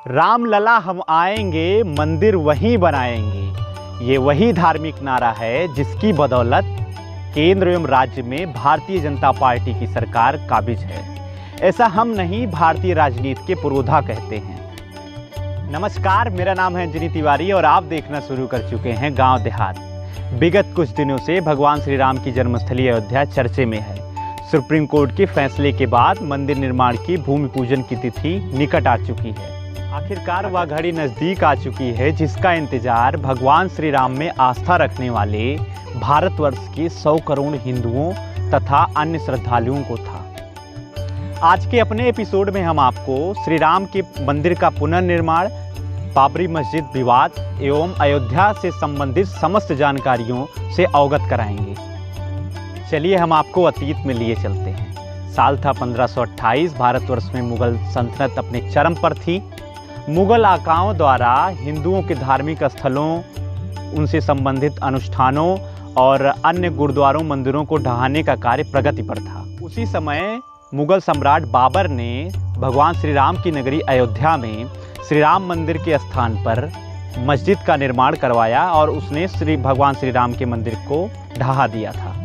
रामलला हम आएंगे, मंदिर वहीं बनाएंगे। ये वही धार्मिक नारा है जिसकी बदौलत केंद्र एवं राज्य में भारतीय जनता पार्टी की सरकार काबिज है। ऐसा हम नहीं, भारतीय राजनीति के पुरोधा कहते हैं। नमस्कार, मेरा नाम है अंजनी तिवारी और आप देखना शुरू कर चुके हैं गांव देहात। विगत कुछ दिनों से भगवान श्री राम की जन्मस्थली अयोध्या चर्चे में है। सुप्रीम कोर्ट के फैसले के बाद मंदिर निर्माण की भूमि पूजन की तिथि निकट आ चुकी है। आखिरकार वह घड़ी नज़दीक आ चुकी है जिसका इंतजार भगवान श्री राम में आस्था रखने वाले भारतवर्ष के 100 करोड़ हिंदुओं तथा अन्य श्रद्धालुओं को था। आज के अपने एपिसोड में हम आपको श्री राम के मंदिर का पुनर्निर्माण, बाबरी मस्जिद विवाद एवं अयोध्या से संबंधित समस्त जानकारियों से अवगत कराएंगे। चलिए हम आपको अतीत में लिए चलते हैं। साल था 1528। भारतवर्ष में मुगल सल्तनत अपने चरम पर थी। मुगल आकाओं द्वारा हिंदुओं के धार्मिक स्थलों, उनसे संबंधित अनुष्ठानों और अन्य गुरुद्वारों मंदिरों को ढहाने का कार्य प्रगति पर था। उसी समय मुगल सम्राट बाबर ने भगवान श्री राम की नगरी अयोध्या में श्री राम मंदिर के स्थान पर मस्जिद का निर्माण करवाया और उसने भगवान श्री राम के मंदिर को ढहा दिया था।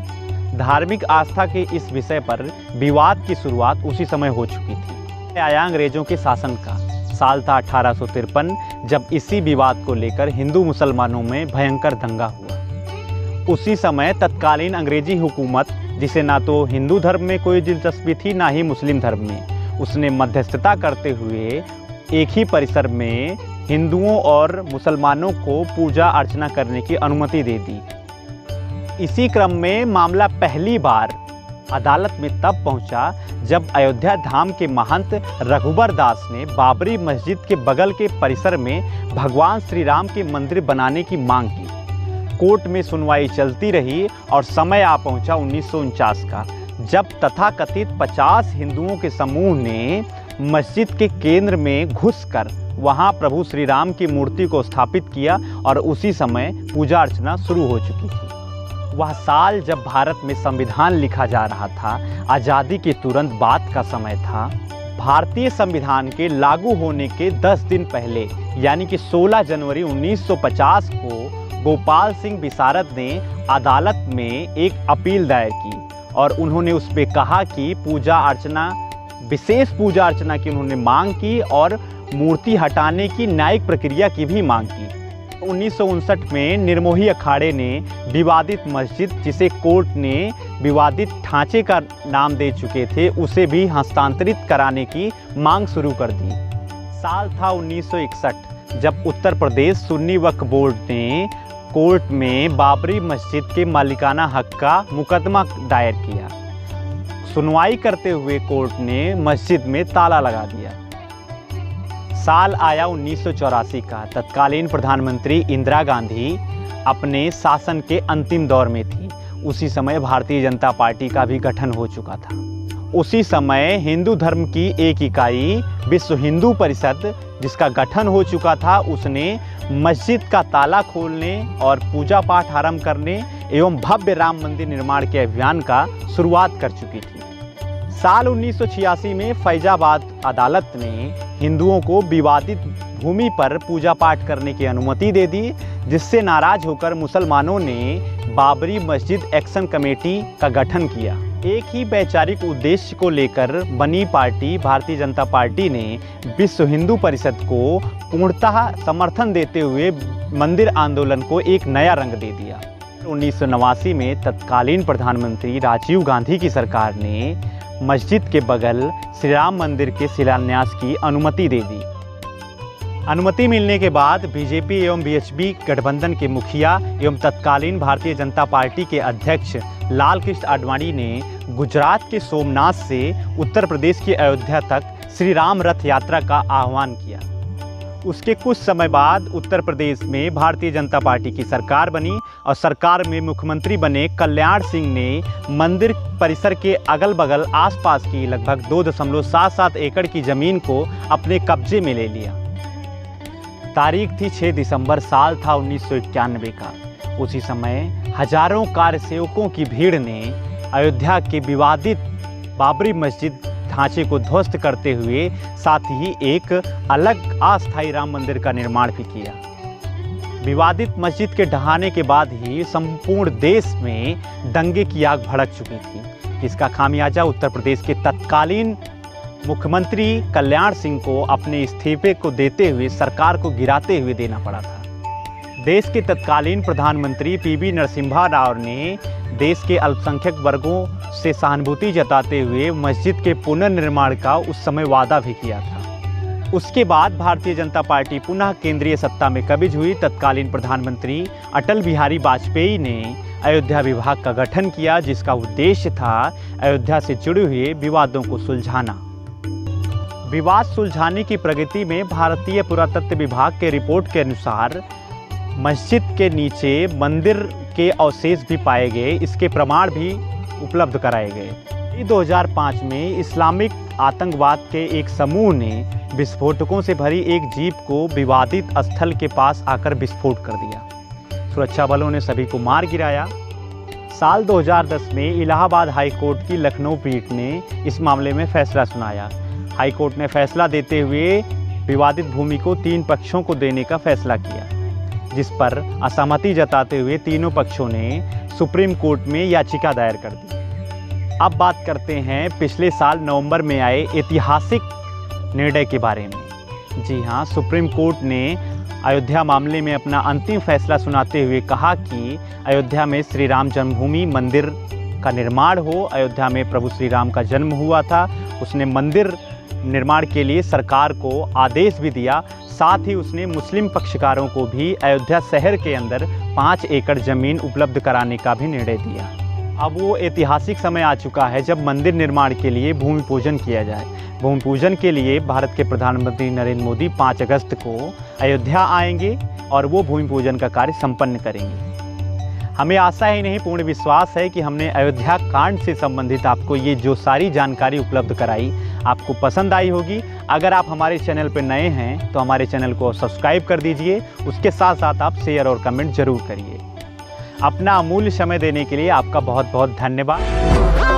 धार्मिक आस्था के इस विषय पर विवाद की शुरुआत उसी समय हो चुकी थी। आया अंग्रेजों के शासन का। साल था 1853 जब इसी विवाद को लेकर हिंदू मुसलमानों में भयंकर दंगा हुआ। उसी समय तत्कालीन अंग्रेजी हुकूमत, जिसे ना तो हिंदू धर्म में कोई दिलचस्पी थी ना ही मुस्लिम धर्म में, उसने मध्यस्थता करते हुए एक ही परिसर में हिंदुओं और मुसलमानों को पूजा अर्चना करने की अनुमति दे दी। इसी क्रम में मामला पहली बार अदालत में तब पहुंचा जब अयोध्या धाम के महंत रघुबर दास ने बाबरी मस्जिद के बगल के परिसर में भगवान श्री राम के मंदिर बनाने की मांग की। कोर्ट में सुनवाई चलती रही और समय आ पहुंचा 1949 का, जब तथाकथित 50 हिंदुओं के समूह ने मस्जिद के केंद्र में घुसकर वहां प्रभु श्री राम की मूर्ति को स्थापित किया और उसी समय पूजा अर्चना शुरू हो चुकी थी। वह साल जब भारत में संविधान लिखा जा रहा था, आज़ादी के तुरंत बाद का समय था। भारतीय संविधान के लागू होने के 10 दिन पहले यानी कि 16 जनवरी 1950 को गोपाल सिंह विशारद ने अदालत में एक अपील दायर की और उन्होंने उस पर कहा कि विशेष पूजा अर्चना की उन्होंने मांग की और मूर्ति हटाने की न्यायिक प्रक्रिया की भी मांग की। 1959 में निर्मोही अखाड़े ने विवादित मस्जिद, जिसे कोर्ट ने विवादित ढांचे का नाम दे चुके थे, उसे भी हस्तांतरित कराने की मांग शुरू कर दी। साल था 1961 जब उत्तर प्रदेश सुन्नी वक्फ बोर्ड ने कोर्ट में बाबरी मस्जिद के मालिकाना हक का मुकदमा दायर किया। सुनवाई करते हुए कोर्ट ने मस्जिद में ताला लगा दिया। साल आया 1984 का। तत्कालीन प्रधानमंत्री इंदिरा गांधी अपने शासन के अंतिम दौर में थी। उसी समय भारतीय जनता पार्टी का भी गठन हो चुका था। उसी समय हिंदू धर्म की एक इकाई विश्व हिंदू परिषद, जिसका गठन हो चुका था, उसने मस्जिद का ताला खोलने और पूजा पाठ आरंभ करने एवं भव्य राम मंदिर निर्माण के अभियान का शुरुआत कर चुकी थी। साल 1986 में फैजाबाद अदालत ने हिंदुओं को विवादित भूमि पर पूजा पाठ करने की अनुमति दे दी, जिससे नाराज होकर मुसलमानों ने बाबरी मस्जिद एक्शन कमेटी का गठन किया। एक ही वैचारिक उद्देश्य को लेकर बनी पार्टी भारतीय जनता पार्टी ने विश्व हिंदू परिषद को पूर्णतः समर्थन देते हुए मंदिर आंदोलन को एक नया रंग दे दिया। 1989 में तत्कालीन प्रधानमंत्री राजीव गांधी की सरकार ने मस्जिद के बगल श्री राम मंदिर के शिलान्यास की अनुमति दे दी। अनुमति मिलने के बाद बीजेपी एवं बीएचपी गठबंधन के मुखिया एवं तत्कालीन भारतीय जनता पार्टी के अध्यक्ष लाल कृष्ण आडवाणी ने गुजरात के सोमनाथ से उत्तर प्रदेश की अयोध्या तक श्री राम रथ यात्रा का आह्वान किया। उसके कुछ समय बाद उत्तर प्रदेश में भारतीय जनता पार्टी की सरकार बनी और सरकार में मुख्यमंत्री बने कल्याण सिंह ने मंदिर परिसर के अगल बगल आसपास की लगभग 2.77 एकड़ की ज़मीन को अपने कब्जे में ले लिया। तारीख थी 6 दिसंबर, साल था 1991 का। उसी समय हजारों कार्यसेवकों की भीड़ ने अयोध्या के विवादित बाबरी मस्जिद ढांचे को ध्वस्त करते हुए साथ ही एक अलग अस्थायी राम मंदिर का निर्माण भी किया। विवादित मस्जिद के ढहाने के बाद ही संपूर्ण देश में दंगे की आग भड़क चुकी थी, जिसका खामियाजा उत्तर प्रदेश के तत्कालीन मुख्यमंत्री कल्याण सिंह को अपने इस्तीफे को देते हुए सरकार को गिराते हुए देना पड़ा था। देश के तत्कालीन प्रधानमंत्री पीवी नरसिम्हा राव ने देश के अल्पसंख्यक वर्गों से सहानुभूति जताते हुए मस्जिद के पुनर्निर्माण का उस समय वादा भी किया था। उसके बाद भारतीय जनता पार्टी पुनः केंद्रीय सत्ता में कब्ज हुई। तत्कालीन प्रधानमंत्री अटल बिहारी वाजपेयी ने अयोध्या विभाग का गठन किया, जिसका उद्देश्य था अयोध्या से जुड़े हुए विवादों को सुलझाना। विवाद सुलझाने की प्रगति में भारतीय पुरातत्व विभाग के रिपोर्ट के अनुसार मस्जिद के नीचे मंदिर के अवशेष भी पाए गए, इसके प्रमाण भी उपलब्ध कराए गए। 2005 में इस्लामिक आतंकवाद के एक समूह ने विस्फोटकों से भरी एक जीप को विवादित स्थल के पास आकर विस्फोट कर दिया। सुरक्षा बलों ने सभी को मार गिराया। साल 2010 में इलाहाबाद हाई कोर्ट की लखनऊ पीठ ने इस मामले में फैसला सुनाया। हाई कोर्ट ने फैसला देते हुए विवादित भूमि को 3 पक्षों को देने का फैसला किया, जिस पर असहमति जताते हुए तीनों पक्षों ने सुप्रीम कोर्ट में याचिका दायर कर दी। अब बात करते हैं पिछले साल नवंबर में आए ऐतिहासिक निर्णय के बारे में। जी हाँ, सुप्रीम कोर्ट ने अयोध्या मामले में अपना अंतिम फैसला सुनाते हुए कहा कि अयोध्या में श्री राम जन्मभूमि मंदिर का निर्माण हो। अयोध्या में प्रभु श्री राम का जन्म हुआ था। उसने मंदिर निर्माण के लिए सरकार को आदेश भी दिया। साथ ही उसने मुस्लिम पक्षकारों को भी अयोध्या शहर के अंदर 5 एकड़ ज़मीन उपलब्ध कराने का भी निर्णय दिया। अब वो ऐतिहासिक समय आ चुका है जब मंदिर निर्माण के लिए भूमि पूजन किया जाए। भूमि पूजन के लिए भारत के प्रधानमंत्री नरेंद्र मोदी 5 अगस्त को अयोध्या आएंगे और वो भूमि पूजन का कार्य संपन्न करेंगे। हमें आशा ही नहीं, पूर्ण विश्वास है कि हमने अयोध्या कांड से संबंधित आपको ये जो सारी जानकारी उपलब्ध कराई आपको पसंद आई होगी। अगर आप हमारे चैनल पर नए हैं तो हमारे चैनल को सब्सक्राइब कर दीजिए। उसके साथ साथ आप शेयर और कमेंट जरूर करिए। अपना अमूल्य समय देने के लिए आपका बहुत बहुत धन्यवाद।